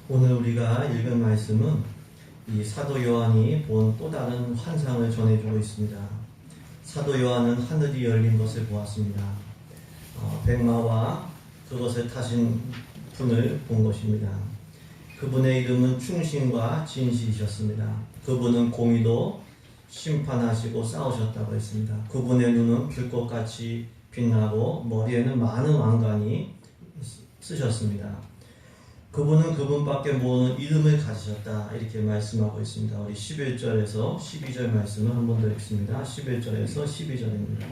오늘 우리가 읽은 말씀은 이 사도 요한이 본 또 다른 환상을 전해주고 있습니다. 사도 요한은 하늘이 열린 것을 보았습니다. 백마와 그것을 타신 분을 본 것입니다. 그분의 이름은 충신과 진실이셨습니다. 그분은 공의도 심판하시고 싸우셨다고 했습니다. 그분의 눈은 불꽃같이 빛나고 머리에는 많은 왕관이 쓰셨습니다. 그분은 그분밖에 모르는 이름을 가지셨다, 이렇게 말씀하고 있습니다. 우리 11절에서 12절 말씀을 한 번 더 읽습니다. 11절에서 12절입니다.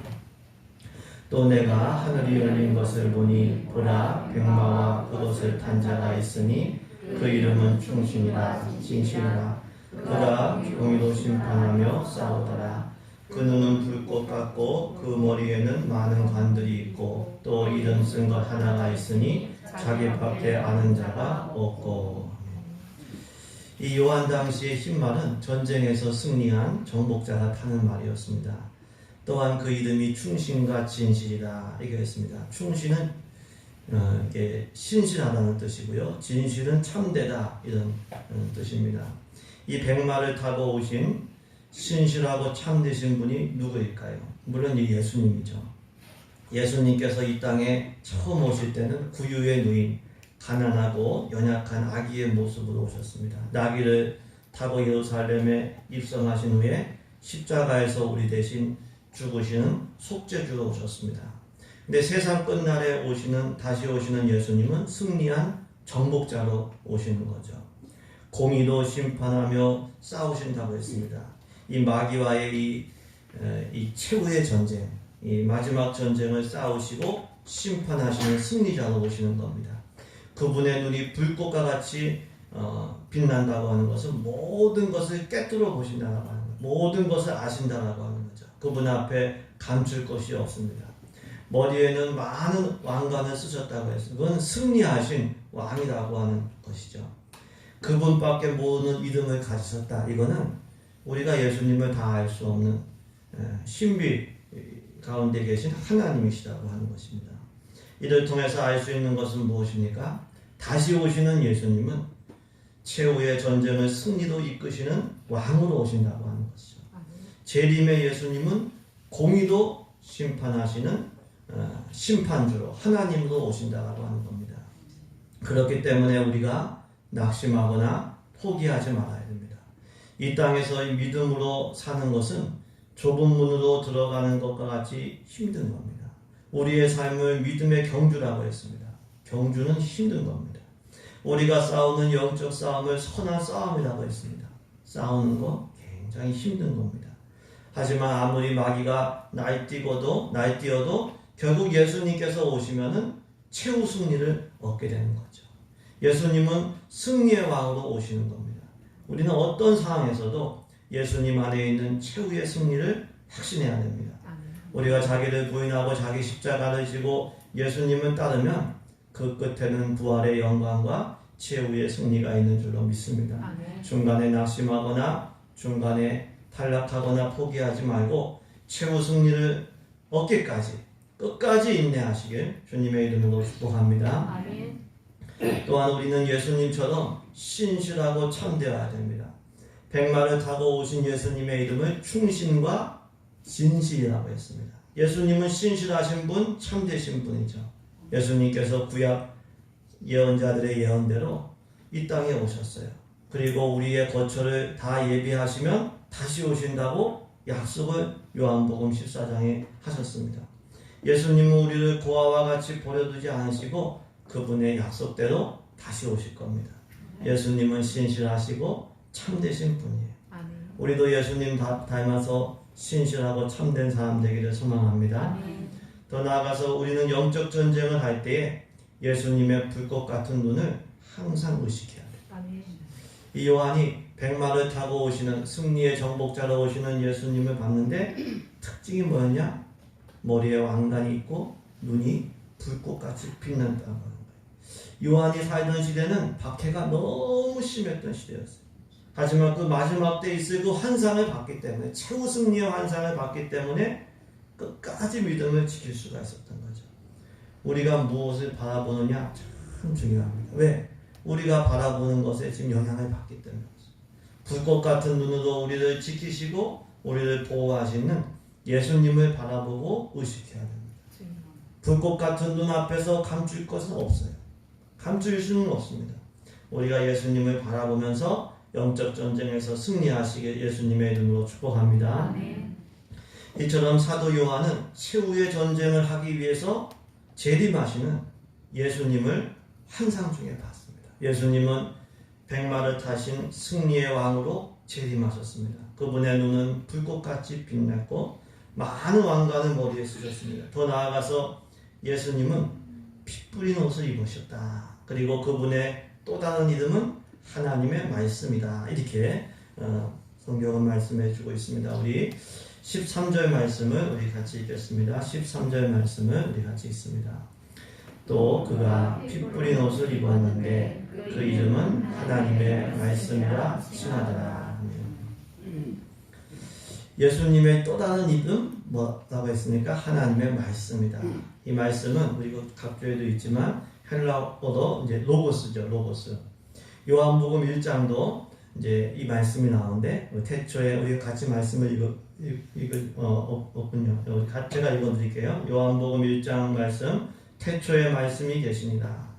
또 내가 하늘이 열린 것을 보니 보라, 백마와 그것을 탄 자가 있으니 그 이름은 충신이라 진실이라. 그가 공의로 심판하며 싸우더라. 그 눈은 불꽃 같고 그 머리에는 많은 관들이 있고 또 이름 쓴 것 하나가 있으니 자기밖에 아는 자가 없고. 이 요한 당시의 흰말은 전쟁에서 승리한 정복자가 타는 말이었습니다. 또한 그 이름이 충신과 진실이다, 이게 했습니다. 충신은 이게 신실하다는 뜻이고요, 진실은 참되다, 이런 뜻입니다. 이 백마를 타고 오신 신실하고 참되신 분이 누구일까요? 물론 이 예수님이죠. 예수님께서 이 땅에 처음 오실 때는 구유의 누인, 가난하고 연약한 아기의 모습으로 오셨습니다. 나귀를 타고 예루살렘에 입성하신 후에 십자가에서 우리 대신 죽으시는 속죄주로 오셨습니다. 근데 세상 끝날에 다시 오시는 예수님은 승리한 정복자로 오시는 거죠. 공의도 심판하며 싸우신다고 했습니다. 이 마귀와의 이 최후의 전쟁, 이 마지막 전쟁을 싸우시고 심판하시는 승리자로 오시는 겁니다. 그분의 눈이 불꽃과 같이 빛난다고 하는 것은 모든 것을 꿰뚫어 보신다고 하는 거예요. 모든 것을 아신다라고 하는 거죠. 그분 앞에 감출 것이 없습니다. 머리에는 많은 왕관을 쓰셨다고 했어요. 그건 승리하신 왕이라고 하는 것이죠. 그분밖에 모르는 이름을 가지셨다. 이거는 우리가 예수님을 다 알 수 없는 신비 가운데 계신 하나님이시라고 하는 것입니다. 이를 통해서 알 수 있는 것은 무엇입니까? 다시 오시는 예수님은 최후의 전쟁을 승리로 이끄시는 왕으로 오신다고 하는 것이죠. 재림의 예수님은 공의도 심판하시는 심판주로 하나님으로 오신다고 하는 겁니다. 그렇기 때문에 우리가 낙심하거나 포기하지 말아야 됩니다. 이 땅에서 믿음으로 사는 것은 좁은 문으로 들어가는 것과 같이 힘든 겁니다. 우리의 삶을 믿음의 경주라고 했습니다. 경주는 힘든 겁니다. 우리가 싸우는 영적 싸움을 선한 싸움이라고 했습니다. 싸우는 거 굉장히 힘든 겁니다. 하지만 아무리 마귀가 날뛰어도 결국 예수님께서 오시면은 최후 승리를 얻게 되는 거죠. 예수님은 승리의 왕으로 오시는 겁니다. 우리는 어떤 상황에서도 예수님 안에 있는 최후의 승리를 확신해야 됩니다. 우리가 자기를 부인하고 자기 십자가를 지고 예수님을 따르면 그 끝에는 부활의 영광과 최후의 승리가 있는 줄로 믿습니다. 중간에 낙심하거나 중간에 탈락하거나 포기하지 말고 최후 승리를 얻기까지 끝까지 인내하시길 주님의 이름으로 축복합니다. 또한 우리는 예수님처럼 신실하고 참되어야 됩니다. 백마를 타고 오신 예수님의 이름을 충신과 진실이라고 했습니다. 예수님은 신실하신 분, 참되신 분이죠. 예수님께서 구약 예언자들의 예언대로 이 땅에 오셨어요. 그리고 우리의 거처를 다 예비하시면 다시 오신다고 약속을 요한복음 14장에 하셨습니다. 예수님은 우리를 고아와 같이 버려두지 않으시고 그분의 약속대로 다시 오실 겁니다. 예수님은 신실하시고 참되신 분이에요. 우리도 예수님 닮아서 신실하고 참된 사람 되기를 소망합니다. 더 나아가서 우리는 영적 전쟁을 할 때에 예수님의 불꽃 같은 눈을 항상 의식해야 돼요. 이 요한이 백마를 타고 오시는 승리의 정복자로 오시는 예수님을 봤는데 특징이 뭐였냐? 머리에 왕관이 있고 눈이 불꽃같이 빛난다고 하는 거예요. 요한이 살던 시대는 박해가 너무 심했던 시대였어요. 하지만 그 마지막 때 있을 그 환상을 봤기 때문에, 최후 승리의 환상을 봤기 때문에 끝까지 믿음을 지킬 수가 있었던 거죠. 우리가 무엇을 바라보느냐 참 중요합니다. 왜? 우리가 바라보는 것에 지금 영향을 받기 때문에 불꽃 같은 눈으로 우리를 지키시고 우리를 보호하시는 예수님을 바라보고 의식해야 됩니다. 불꽃 같은 눈 앞에서 감출 것은 없어요. 감출 수는 없습니다. 우리가 예수님을 바라보면서 영적 전쟁에서 승리하시게 예수님의 이름으로 축복합니다. 이처럼 사도 요한은 최후의 전쟁을 하기 위해서 재림하시는 예수님을 환상 중에 봤습니다. 예수님은 백마를 타신 승리의 왕으로 재림하셨습니다. 그분의 눈은 불꽃같이 빛났고 많은 왕관을 머리에 쓰셨습니다. 더 나아가서 예수님은 피 뿌린 옷을 입으셨다. 그리고 그분의 또 다른 이름은 하나님의 말씀이다. 이렇게 성경은 말씀해 주고 있습니다. 우리 13절 말씀을 우리 같이 읽겠습니다. 13절 말씀을 우리 같이 읽습니다. 또 그가 피 뿌린 옷을 입었는데 그 이름은 하나님의 말씀이라 칭하더라. 예수님의 또 다른 이름 뭐라고 했습니까? 하나님의 말씀이다. 이 말씀은 우리 각 교회도 있지만 헬라어도 이제 로고스죠. 로고스. 요한복음 1장도 이제 이 말씀이 나오는데 태초에 우리 같이 말씀을 없군요. 제가 읽어드릴게요. 요한복음 1장 말씀. 태초에 말씀이 계십니다.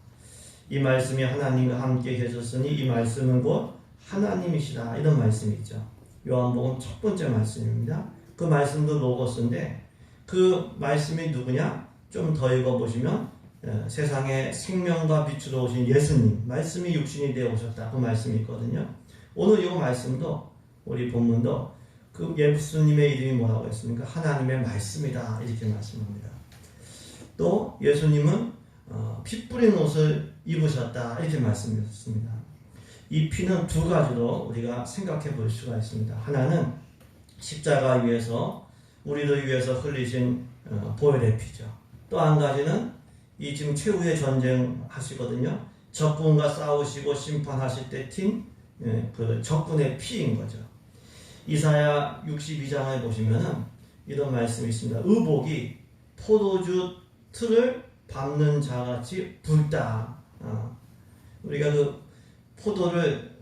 이 말씀이 하나님과 함께 계셨으니 이 말씀은 곧 하나님이시다. 이런 말씀이 있죠. 요한복음 첫 번째 말씀입니다. 그 말씀도 로고스인데 그 말씀이 누구냐? 좀 더 읽어보시면 세상에 생명과 빛으로 오신 예수님 말씀이 육신이 되어 오셨다. 그 말씀이 있거든요. 오늘 이 말씀도 우리 본문도 그 예수님의 이름이 뭐라고 했습니까? 하나님의 말씀이다. 이렇게 말씀합니다. 또 예수님은 피 뿌린 옷을 입으셨다. 이렇게 말씀하셨습니다. 이 피는 두 가지로 우리가 생각해 볼 수가 있습니다. 하나는 십자가 위에서 우리를 위해서 흘리신 보혈의 피죠. 또 한 가지는 이 지금 최후의 전쟁 하시거든요. 적군과 싸우시고 심판하실 때 튄 그 적군의 피인 거죠. 이사야 62장을 보시면은 이런 말씀이 있습니다. 의복이 포도주 틀을 밟는 자같이 붉다. 우리가 그 포도를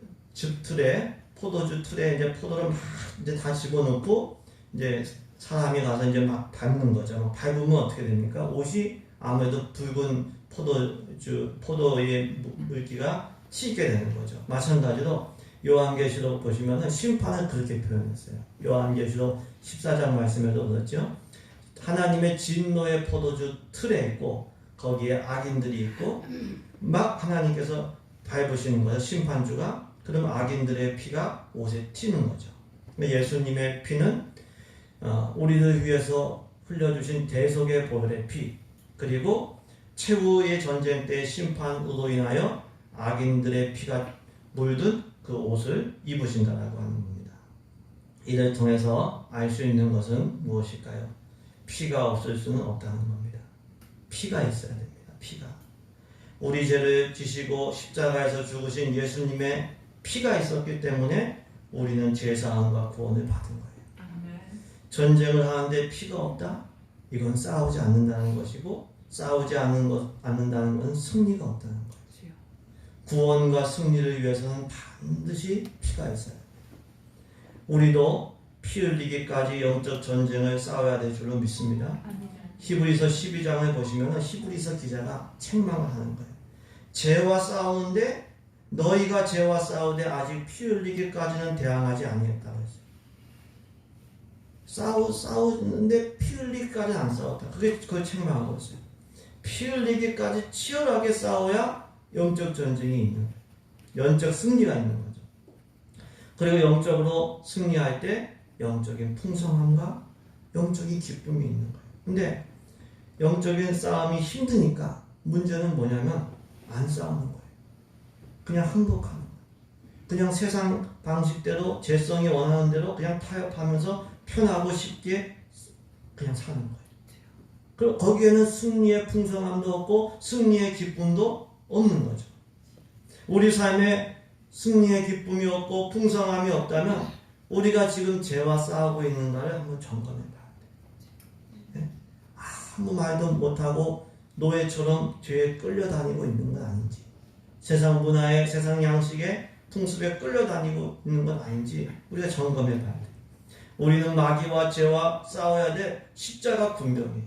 포도주 틀에 이제 포도를 막 이제 다 집어넣고 이제 사람이 가서 이제 막 밟는 거죠. 밟으면 어떻게 됩니까? 옷이 아무래도 붉은 포도의 물기가 튀게 되는 거죠. 마찬가지로 요한계시록 보시면은 심판을 그렇게 표현했어요. 요한계시록 14장 말씀에도 그렇죠. 하나님의 진노의 포도주 틀에 있고 거기에 악인들이 있고 막 하나님께서 밟으시는 거죠. 심판주가. 그럼 악인들의 피가 옷에 튀는 거죠. 예수님의 피는 우리를 위해서 흘려주신 대속의 보혈의 피 그리고 최후의 전쟁 때 심판으로 인하여 악인들의 피가 물든 그 옷을 입으신다라고 하는 겁니다. 이를 통해서 알 수 있는 것은 무엇일까요? 피가 없을 수는 없다는 겁니다. 피가 있어야 됩니다. 피가. 우리 죄를 지시고 십자가에서 죽으신 예수님의 피가 있었기 때문에 우리는 죄사함과 구원을 받은 거예요. 전쟁을 하는데 피가 없다? 이건 싸우지 않는다는 것이고 싸우지 않는다는 것은 승리가 없다는 거죠. 구원과 승리를 위해서는 반드시 피가 있어요. 우리도 피 흘리기까지 영적 전쟁을 싸워야 될 줄로 믿습니다. 히브리서 12장을 보시면 히브리서 기자가 책망을 하는 거예요. 죄와 싸우는데 너희가 죄와 싸우되 아직 피 흘리기까지는 대항하지 아니했다고 했어요. 싸우는데 피 흘리기까지는 안 싸웠다. 그걸 책망하고 있어요. 피 흘리기까지 치열하게 싸워야 영적 전쟁이 있는 거예요. 영적 승리가 있는 거죠. 그리고 영적으로 승리할 때 영적인 풍성함과 영적인 기쁨이 있는 거예요. 근데 영적인 싸움이 힘드니까 문제는 뭐냐면 안 싸우는 거예요. 그냥 흥복하는 거예요. 그냥 세상 방식대로 재성이 원하는 대로 그냥 타협하면서 편하고 쉽게 그냥 사는 거예요. 그리고 거기에는 승리의 풍성함도 없고 승리의 기쁨도 없는 거죠. 우리 삶에 승리의 기쁨이 없고 풍성함이 없다면 우리가 지금 죄와 싸우고 있는가를 한번 점검해 봐야 돼요. 네? 아무 말도 못하고 노예처럼 죄에 끌려다니고 있는 건 아닌지 세상 문화에, 세상 양식에, 풍습에 끌려다니고 있는 건 아닌지 우리가 점검해 봐야 돼. 우리는 마귀와 죄와 싸워야 돼. 십자가 군병이.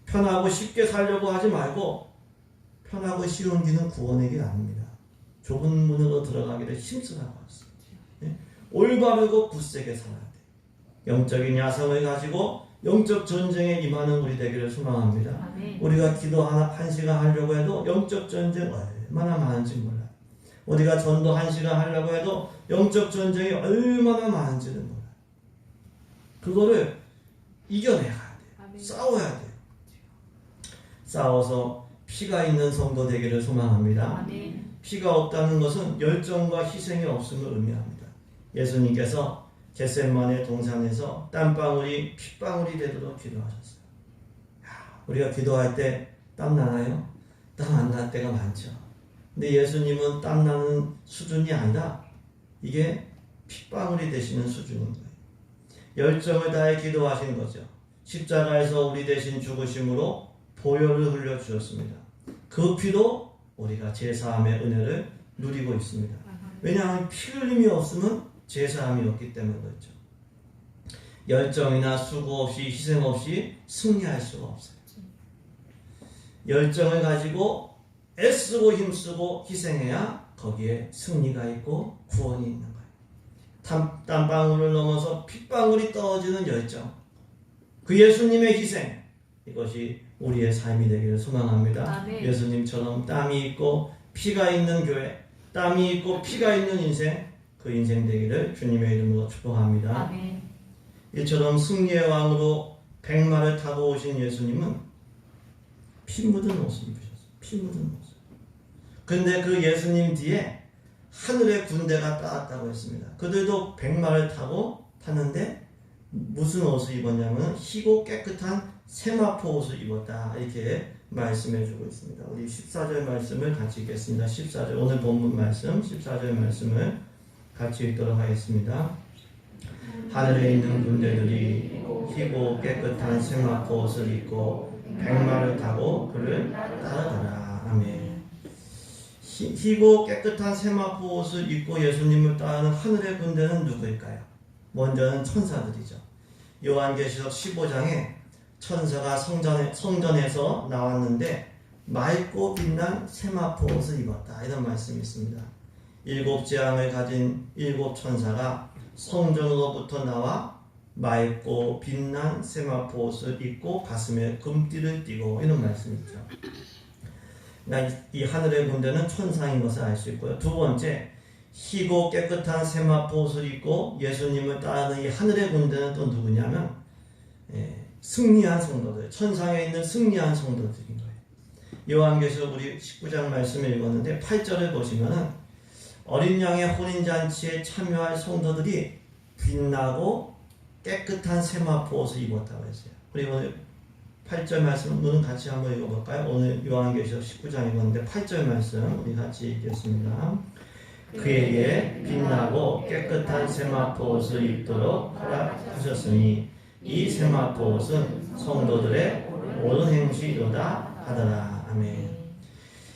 편하고 쉽게 살려고 하지 말고 편하고 쉬운 길은 구원의 길 아닙니다. 좁은 문으로 들어가기를 힘쓰라고 했어요. 네? 올바르고 굳세게 살아야 돼. 영적인 야성을 가지고 영적 전쟁에 임하는 우리 되기를 소망합니다. 아멘. 우리가 기도 한 시간 하려고 해도 영적 전쟁 얼마나 많은지 몰라요. 우리가 전도 한 시간 하려고 해도 영적 전쟁이 얼마나 많은지를 몰라요. 그거를 이겨내야 돼요. 아멘. 싸워야 돼요. 싸워서 피가 있는 성도 되기를 소망합니다. 아멘. 피가 없다는 것은 열정과 희생이 없음을 의미합니다. 예수님께서 겟세마네 동산에서 땀방울이 핏방울이 되도록 기도하셨어요. 우리가 기도할 때 땀 나나요? 땀 안 날 때가 많죠. 근데 예수님은 땀 나는 수준이 아니라 이게 핏방울이 되시는 수준인 거예요. 열정을 다해 기도하신 거죠. 십자가에서 우리 대신 죽으심으로 보혈을 흘려 주셨습니다. 그 피로 우리가 제사함의 은혜를 누리고 있습니다. 왜냐하면 피 흘림이 없으면 제사함이 없기 때문에 그렇죠. 열정이나 수고 없이 희생 없이 승리할 수가 없어요. 열정을 가지고 애쓰고 힘쓰고 희생해야 거기에 승리가 있고 구원이 있는 거예요. 땀방울을 넘어서 핏방울이 떨어지는 열정, 그 예수님의 희생, 이것이 우리의 삶이 되기를 소망합니다. 아멘. 예수님처럼 땀이 있고 피가 있는 교회, 땀이 있고 피가 있는 인생, 그 인생 되기를 주님의 이름으로 축복합니다. 아멘. 이처럼 승리의 왕으로 백마를 타고 오신 예수님은 피 묻은 옷을 입으셨어요. 피 묻은 옷을. 근데 그 예수님 뒤에 하늘의 군대가 따랐다고 했습니다. 그들도 백마를 타고 탔는데 무슨 옷을 입었냐면 희고 깨끗한 세마포 옷을 입었다, 이렇게 말씀해 주고 있습니다. 우리 14절 말씀을 같이 읽겠습니다. 14절, 오늘 본문 말씀 14절 말씀을 같이 읽도록 하겠습니다. 하늘에 있는 군대들이 희고 깨끗한 세마포 옷을 입고 백마를 타고 그를 따르더라. 아멘. 희고 깨끗한 세마포 옷을 입고 예수님을 따르는 하늘의 군대는 누구일까요? 먼저는 천사들이죠. 요한계시록 15장에 천사가 성전에서 나왔는데 맑고 빛난 세마포 옷을 입었다, 이런 말씀이 있습니다. 7 재앙을 가진 7 천사가 성전으로부터 나와 맑고 빛난 세마포 옷을 입고 가슴에 금띠를 띠고, 이런 말씀이 있죠. 이 하늘의 군대는 천사인 것을 알 수 있고요. 두 번째, 희고 깨끗한 세마포 옷을 입고 예수님을 따르는 이 하늘의 군대는 또 누구냐면 승리한 성도들, 천상에 있는 승리한 성도들인 거예요. 요한계시록 우리 19장 말씀을 읽었는데 8절을 보시면은 어린 양의 혼인잔치에 참여할 성도들이 빛나고 깨끗한 세마포 옷을 입었다고 했어요. 그리고 8절 말씀 오늘 같이 한번 읽어볼까요? 오늘 요한계시록 19장 읽었는데 8절 말씀 우리 같이 읽겠습니다. 그에게 빛나고 깨끗한 세마포 옷을 입도록 허락하셨으니 이 세마포 옷은 성도들의 옳은 행실이로다 하더라. 아멘.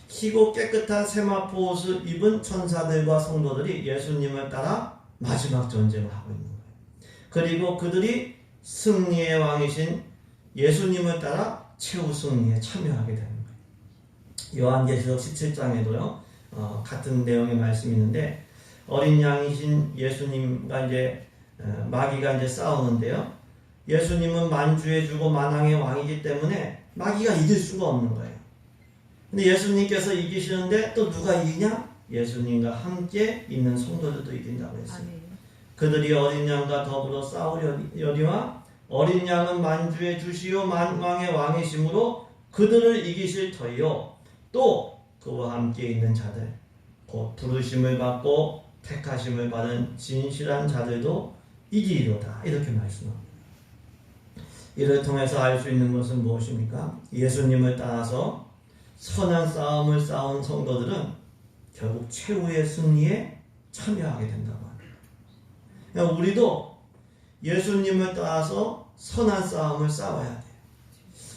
희고 깨끗한 세마포 옷을 입은 천사들과 성도들이 예수님을 따라 마지막 전쟁을 하고 있는 거예요. 그리고 그들이 승리의 왕이신 예수님을 따라 최후 승리에 참여하게 되는 거예요. 요한계시록 17장에도요 같은 내용의 말씀이 있는데 어린 양이신 예수님과 이제 마귀가 이제 싸우는데요. 예수님은 만주해주고 만왕의 왕이기 때문에 마귀가 이길 수가 없는 거예요. 근데 예수님께서 이기시는데 또 누가 이기냐? 예수님과 함께 있는 성도들도 이긴다고 했어요. 그들이 어린 양과 더불어 싸우려니와 어린 양은 만주해 주시오 만왕의 왕이심으로 그들을 이기실 터이요 또 그와 함께 있는 자들 곧 부르심을 받고 택하심을 받은 진실한 자들도 이기리로다, 이렇게 말씀합니다. 이를 통해서 알 수 있는 것은 무엇입니까? 예수님을 따라서 선한 싸움을 싸운 성도들은 결국 최후의 승리에 참여하게 된다고 합니다. 그러니까 우리도 예수님을 따라서 선한 싸움을 싸워야 돼요.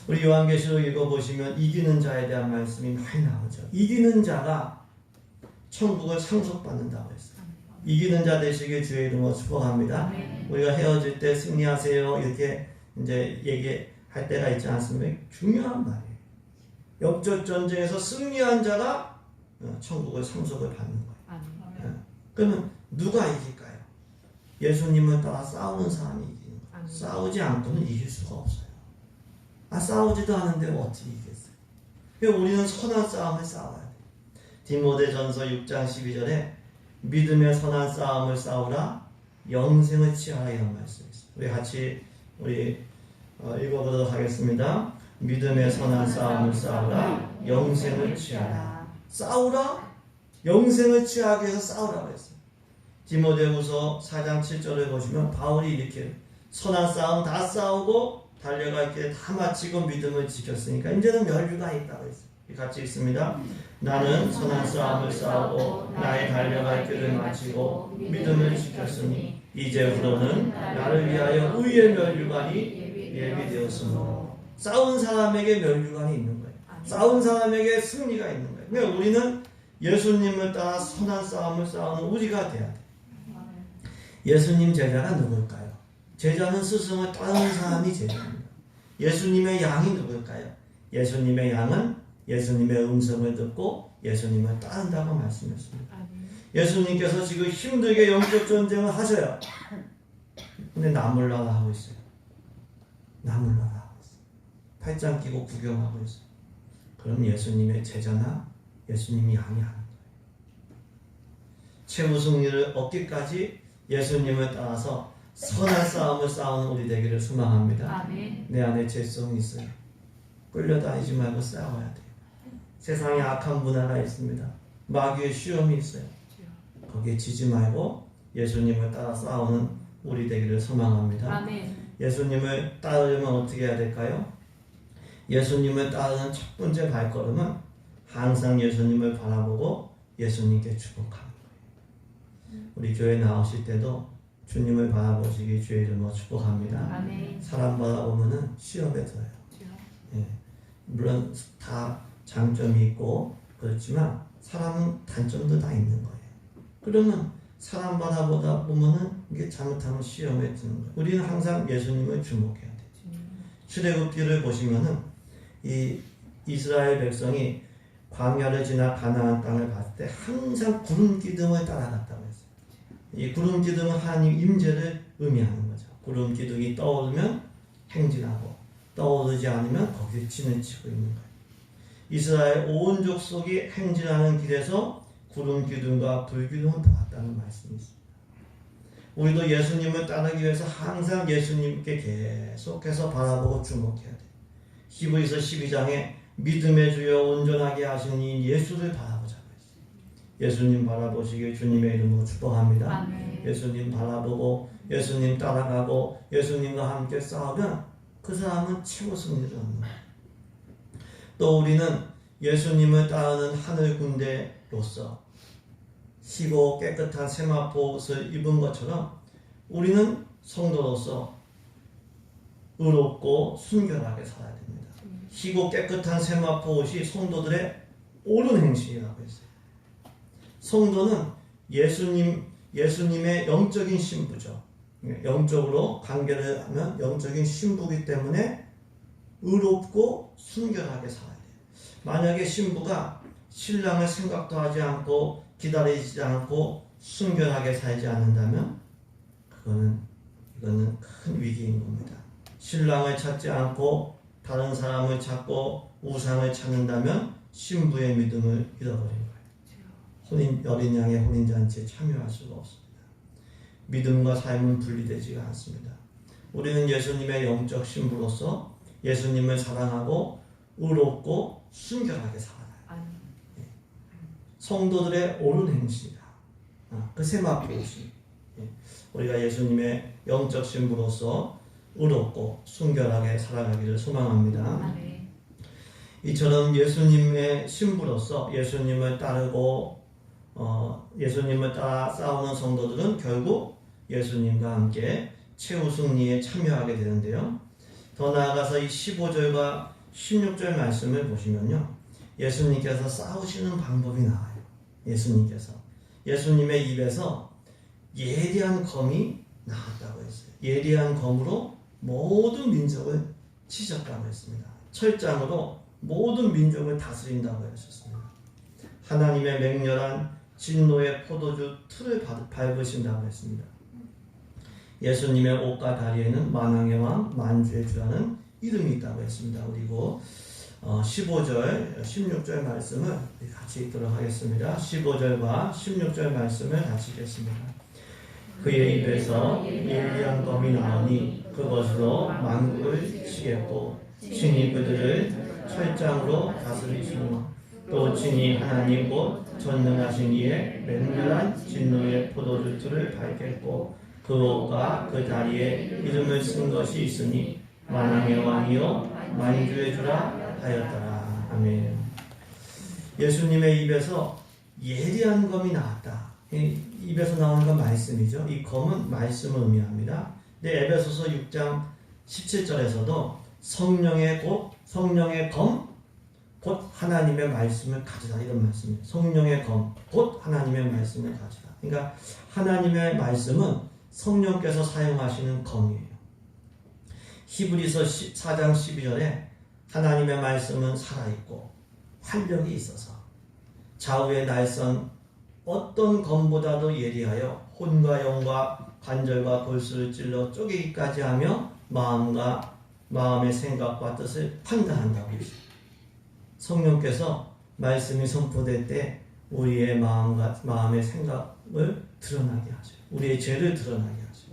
우리 요한계시록 읽어보시면 이기는 자에 대한 말씀이 많이 나오죠. 이기는 자가 천국을 상속받는다고 했어요. 이기는 자 되시길 주의 이름으로 축복합니다. 우리가 헤어질 때 승리하세요 이렇게 이제 얘기할 때가 있지 않습니까? 중요한 말이에요. 영적 전쟁에서 승리한 자가 천국을 상속을 받는 거예요. 그러면 누가 이길까요? 예수님을 따라 싸우는 사람이 이기는 거예요. 싸우지 않고는 이길 수가 없어요. 싸우지도 않은데 어떻게 이기겠어요? 그러니까 우리는 선한 싸움을 싸워야 돼요. 디모데전서 6장 12절에 믿음의 선한 싸움을 싸우라 영생을 취하라 이런 말씀이 있어요. 우리 같이 읽어보도록 하겠습니다. 믿음의 선한 싸움을 싸우라 영생을 취하라. 싸우라 영생을 취하기 위해서 싸우라고 했어요. 디모데후서 4장 7절을 보시면 바울이 이렇게 선한 싸움 다 싸우고 달려갈 길에 다 마치고 믿음을 지켰으니까 이제는 멸류가 있다고 했어요. 같이 읽습니다. 나는 선한 싸움을 싸우고 나의 달려갈 길을 마치고 믿음을 지켰으니 이제부터는 나를 위하여 의의 멸류관이 예비되었으므로. 싸운 사람에게 멸류관이 있는 거예요. 싸운 사람에게 승리가 있는 거예요. 그러니까 우리는 예수님을 따라 선한 싸움을 싸우는 우리가 돼야 돼요. 예수님 제자가 누굴까요? 제자는 스승을 따르는 사람이 제자입니다. 예수님의 양이 누굴까요? 예수님의 양은 예수님의 음성을 듣고 예수님을 따른다고 말씀했습니다. 예수님께서 지금 힘들게 영적 전쟁을 하셔요. 근데 나몰라라 하고 있어요. 나몰라라 하고 있어요. 팔짱 끼고 구경하고 있어요. 그럼 예수님의 제자나 예수님이 양이 하는 거예요. 최후 승리를 얻기까지 예수님을 따라서 선한 싸움을 싸우는 우리 되기를 소망합니다. 아멘. 내 안에 죄성이 있어요. 끌려다니지 말고 싸워야 돼요. 세상에 악한 문화가 있습니다. 마귀의 시험이 있어요. 거기에 지지 말고 예수님을 따라 싸우는 우리 되기를 소망합니다. 아멘. 예수님을 따르려면 어떻게 해야 될까요? 예수님을 따르는 첫 번째 발걸음은 항상 예수님을 바라보고 예수님께 축복하는 거예요. 우리 교회 나오실 때도 주님을 바라보시기 주의 이름으로 축복합니다. 아멘. 사람 바라보면은 시험에 들어요. 예. 물론 다 장점이 있고 그렇지만 사람은 단점도 다 있는 거예요. 그러면 사람 바라보다 보면은 이게 잘못하면 시험에 드는 거예요. 우리는 항상 예수님을 주목해야 돼요. 출애굽기를 보시면은 이 이스라엘 백성이 광야를 지나 가나안 땅을 갔을 때 항상 구름 기둥을 따라갔다고 했어요. 이 구름 기둥은 하나님 임재를 의미하는 거죠. 구름 기둥이 떠오르면 행진하고 떠오르지 않으면 거기에 진을 치고 있는 거예요. 이스라엘 온 족속이 행진하는 길에서 구름 기둥과 불 기둥을 보았다는 말씀이 있습니다. 우리도 예수님을 따르기 위해서 항상 예수님께 계속해서 바라보고 주목해야 돼요. 히브리서 12장에 믿음의 주여 온전하게 하시니 예수를 바라보자고 했어요. 예수님 바라보시길 주님의 이름으로 축복합니다. 아멘. 예수님 바라보고 예수님 따라가고 예수님과 함께 싸우면 그 사람은 최고 승리를 얻는 거예요. 또 우리는 예수님을 따르는 하늘 군대로서 희고 깨끗한 세마포 옷을 입은 것처럼 우리는 성도로서 의롭고 순결하게 살아야 됩니다. 희고 깨끗한 세마포 옷이 성도들의 옳은 행실이라고 했어요. 성도는 예수님의 영적인 신부죠. 영적으로 관계를 하면 영적인 신부이기 때문에 의롭고 순결하게 살아야 돼요. 만약에 신부가 신랑을 생각도 하지 않고 기다리지 않고 순결하게 살지 않는다면 이거는 큰 위기인 겁니다. 신랑을 찾지 않고 다른 사람을 찾고 우상을 찾는다면 신부의 믿음을 잃어버린 거예요. 어린 양의 혼인잔치에 참여할 수가 없습니다. 믿음과 삶은 분리되지가 않습니다. 우리는 예수님의 영적 신부로서 예수님을 사랑하고 의롭고 순결하게 살아가요. 성도들의 옳은 행실이다. 그 세마포시. 우리가 예수님의 영적 신부로서 의롭고 순결하게 살아가기를 소망합니다. 이처럼 예수님의 신부로서 예수님을 따르고 예수님을 따라 싸우는 성도들은 결국 예수님과 함께 최후 승리에 참여하게 되는데요. 더 나아가서 이 15절과 16절 말씀을 보시면요. 예수님께서 싸우시는 방법이 나와요. 예수님의 입에서 예리한 검이 나왔다고 했어요. 예리한 검으로 모든 민족을 치셨다고 했습니다. 철장으로 모든 민족을 다스린다고 하셨습니다. 하나님의 맹렬한 진노의 포도주 틀을 밟으신다고 했습니다. 예수님의 옷과 다리에는 만왕의 왕 만주의 주라는 이름이 있다고 했습니다. 그리고 15절, 16절 말씀을 같이 읽도록 하겠습니다. 15절과 16절 말씀을 같이 읽겠습니다. 그의 입에서 예리한 검이 나오니 그것으로 만국을 치겠고 친히 그들을 철장으로 다스리시며 또 친히 하나님 곧 전능하신 이의 맹렬한 진노의 포도주 틀을 밟겠고 그 옷과 그 다리에 이름을 쓴 것이 있으니 만왕의 왕이요 만주의 주라 하였더라. 아멘. 예수님의 입에서 예리한 검이 나왔다. 입에서 나오는 건 말씀이죠. 이 검은 말씀을 의미합니다. 근데 에베소서 6장 17절에서도 성령의 검 곧 하나님의 말씀을 가지라 이런 말씀이에요. 성령의 검 곧 하나님의 말씀을 가지라. 그러니까 하나님의 말씀은 성령께서 사용하시는 검이에요. 히브리서 4장 12절에 하나님의 말씀은 살아있고 활력이 있어서 좌우의 날선 어떤 검보다도 예리하여 혼과 영과 관절과 골수를 찔러 쪼개기까지 하며 마음의 생각과 뜻을 판단한다고 했습니다. 성령께서 말씀이 선포될 때 우리의 마음의 생각을 드러나게 하죠. 우리의 죄를 드러나게 하죠.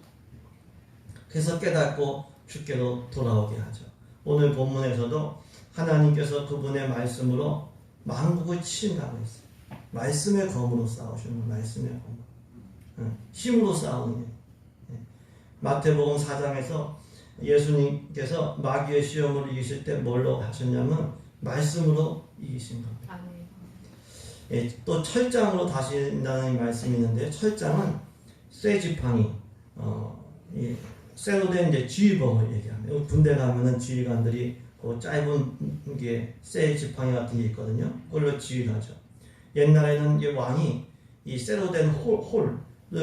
그래서 깨닫고 주께로 돌아오게 하죠. 오늘 본문에서도 하나님께서 그분의 말씀으로 만국을 치신다고 했어요. 말씀의 검으로 싸우시는 거예요. 말씀의 검으로. 힘으로 싸우는 거예요. 마태복음 4장에서 예수님께서 마귀의 시험을 이기실 때 뭘로 하셨냐면 말씀으로 이기신 겁니다. 또 철장으로 다신다는 말씀이 있는데 철장은 쇠지팡이, 쇠로 된 이제 지휘봉을 얘기합니다. 군대 가면은 지휘관들이 그 짧은 게 쇠지팡이 같은 게 있거든요. 그걸로 지휘를 하죠. 옛날에는 이제 왕이 이 쇠로 된 홀을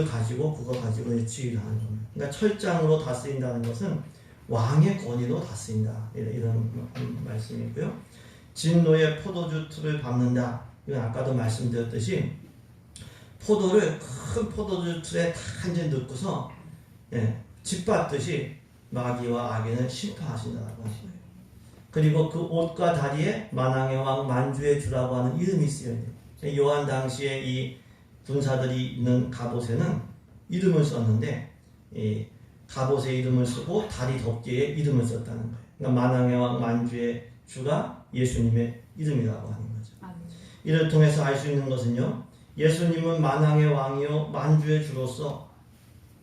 가지고 그거 가지고 지휘를 하는 겁니다. 그러니까 철장으로 다스린다는 것은 왕의 권위로 다스린다 이런 말씀이고요. 진노의 포도주 틀을 밟는다. 이건 아까도 말씀드렸듯이 포도를 큰 포도주 틀에 다 이제 넣고서 짓밟듯이 마귀와 악인을 심판하신다고 하시는 거예요. 그리고 그 옷과 다리에 만왕의 왕 만주의 주라고 하는 이름이 쓰여요. 요한 당시에 이 군사들이 있는 갑옷에는 이름을 썼는데 이 갑옷에 이름을 쓰고 다리 덮개에 이름을 썼다는 거예요. 그러니까 만왕의 왕 만주의 주가 예수님의 이름이라고 하는 거죠. 이를 통해서 알 수 있는 것은요. 예수님은 만왕의 왕이요 만주의 주로서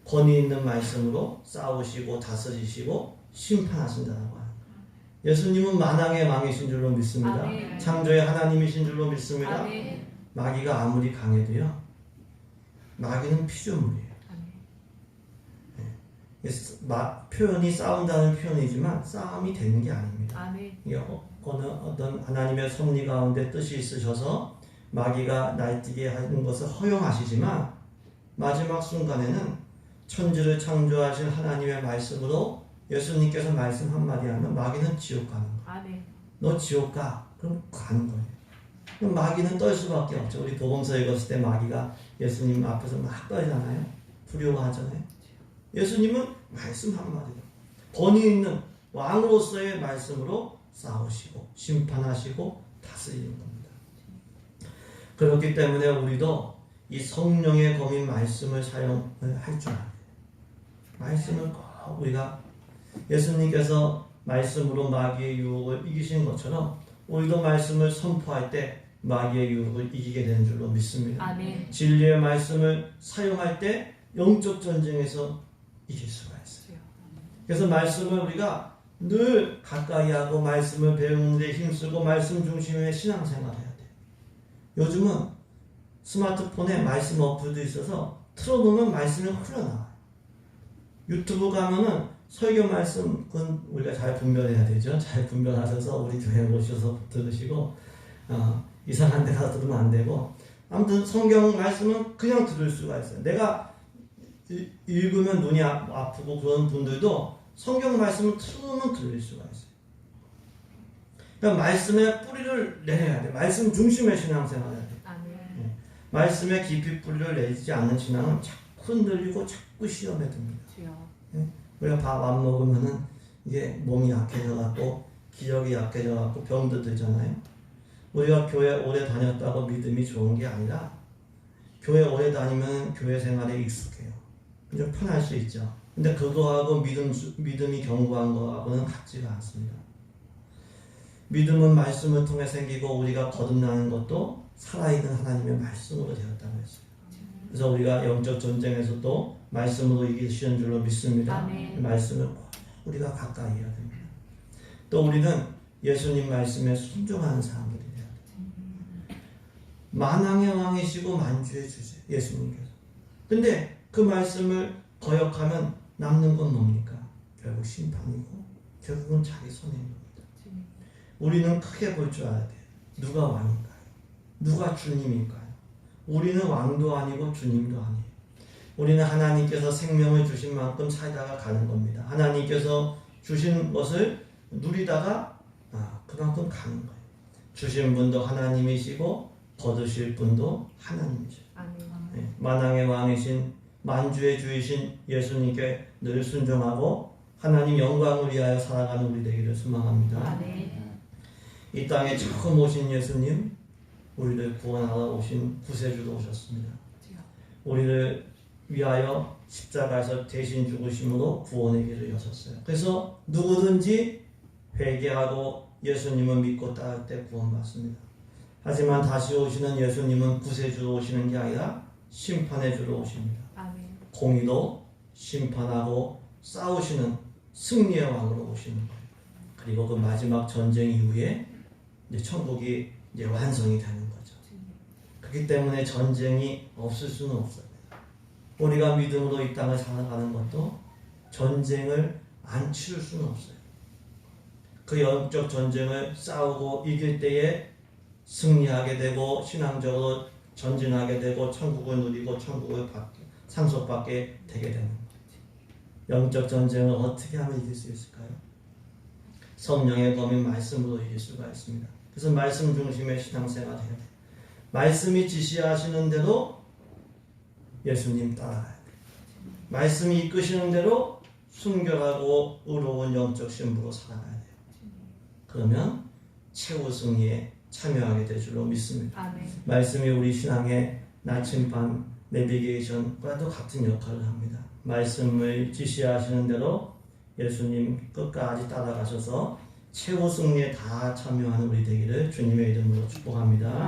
권위 있는 말씀으로 싸우시고 다스리시고 심판하신다고 하는 거예요. 예수님은 만왕의 왕이신 줄로 믿습니다. 아멘. 창조의 하나님이신 줄로 믿습니다. 아멘. 마귀가 아무리 강해도요. 마귀는 피조물이에요. 표현이 싸운다는 표현이지만 싸움이 되는 게 아닙니다. 아멘. 어떤 하나님의 섭리 가운데 뜻이 있으셔서 마귀가 날뛰게 하는 것을 허용하시지만 마지막 순간에는 천지를 창조하신 하나님의 말씀으로 예수님께서 말씀 한마디 하면 마귀는 지옥 가는 거예요. 아멘. 너 지옥 가. 그럼 가는 거예요. 그럼 마귀는 떨 수밖에 없죠. 우리 복음서 읽었을 때 마귀가 예수님 앞에서 막 떨잖아요. 두려워하잖아요. 예수님은 말씀 한마디로 권위 있는 왕으로서의 말씀으로 싸우시고 심판하시고 다스리는 겁니다. 그렇기 때문에 우리도 이 성령의 검인 말씀을 사용을 할 줄 알아야 돼요. 말씀을 꼭 우리가 예수님께서 말씀으로 마귀의 유혹을 이기신 것처럼 우리도 말씀을 선포할 때 마귀의 유혹을 이기게 되는 줄로 믿습니다. 아멘. 진리의 말씀을 사용할 때 영적 전쟁에서 이길 수가 있어요. 그래서 말씀을 우리가 늘 가까이 하고 말씀을 배우는 데 힘쓰고 말씀 중심의 신앙생활을 해야 돼요. 요즘은 스마트폰에 말씀 어플도 있어서 틀어놓으면 말씀이 흘러나와요. 유튜브 가면은 설교 말씀 그건 우리가 잘 분별해야 되죠. 잘 분별하셔서 우리 교회 오셔서 들으시고 이상한 데 가서 들으면 안 되고 아무튼 성경 말씀은 그냥 들을 수가 있어요. 내가 읽으면 눈이 아프고 그런 분들도 성경 말씀을 틀으면 들릴 수가 있어요. 그러니까 말씀에 뿌리를 내려야 돼. 말씀 중심의 신앙생활을 해야 돼. 네. 말씀에 깊이 뿌리를 내리지 않는 신앙은 자꾸 흔들리고 자꾸 시험에 듭니다. 네. 우리가 밥 안 먹으면은 이게 몸이 약해져갖고 기력이 약해져갖고 병도 들잖아요. 우리가 교회 오래 다녔다고 믿음이 좋은 게 아니라 교회 오래 다니면 교회 생활에 익숙해요. 좀 편할 수 있죠. 근데 그거하고 믿음이 견고한 거하고는 같지가 않습니다. 믿음은 말씀을 통해 생기고 우리가 거듭나는 것도 살아있는 하나님의 말씀으로 되었다고 했어요. 그래서 우리가 영적 전쟁에서도 말씀으로 이기시는 줄로 믿습니다. 아멘. 말씀을 꼭 우리가 가까이 해야 됩니다. 또 우리는 예수님 말씀에 순종하는 사람들이 돼야 돼요. 만왕의 왕이시고 만주의 주제 예수님께서. 근데 그 말씀을 거역하면 남는 건 뭡니까? 결국 심판이고 결국은 자기 손해인 겁니다. 우리는 크게 볼 줄 알아야 돼요. 누가 왕인가요? 누가 주님인가요? 우리는 왕도 아니고 주님도 아니에요. 우리는 하나님께서 생명을 주신 만큼 살다가 가는 겁니다. 하나님께서 주신 것을 누리다가 그만큼 가는 거예요. 주신 분도 하나님이시고 거두실 분도 하나님이시죠. 네, 만왕의 왕이신 만주의 주이신 예수님께 늘 순종하고 하나님 영광을 위하여 살아가는 우리 되기를 소망합니다. 이 땅에 처음 오신 예수님, 우리를 구원하러 오신 구세주로 오셨습니다. 우리를 위하여 십자가에서 대신 죽으심으로 구원의 길을 여셨어요. 그래서 누구든지 회개하고 예수님을 믿고 따를 때 구원받습니다. 하지만 다시 오시는 예수님은 구세주로 오시는 게 아니라 심판의 주로 오십니다. 공의도 심판하고 싸우시는 승리의 왕으로 오시는 거예요. 그리고 그 마지막 전쟁 이후에 이제 천국이 이제 완성이 되는 거죠. 그렇기 때문에 전쟁이 없을 수는 없어요. 우리가 믿음으로 이 땅을 살아가는 것도 전쟁을 안 치를 수는 없어요. 그 영적 전쟁을 싸우고 이길 때에 승리하게 되고 신앙적으로 전진하게 되고 천국을 누리고 천국을 상속받게 되게 되는 거예요. 영적 전쟁을 어떻게 하면 이길 수 있을까요? 성령의 검인 말씀으로 이길 수가 있습니다. 그래서 말씀 중심의 신앙생활을 해야 돼요. 말씀이 지시하시는 대로 예수님 따라가야 돼요. 말씀이 이끄시는 대로 순결하고 의로운 영적 신부로 살아가야 돼요. 그러면 최후 승리에 참여하게 될 줄로 믿습니다. 아멘. 말씀이 우리 신앙의 나침반, 내비게이션과도 같은 역할을 합니다. 말씀을 지시하시는 대로 예수님 끝까지 따라가셔서 최후 승리에 다 참여하는 우리 되기를 주님의 이름으로 축복합니다.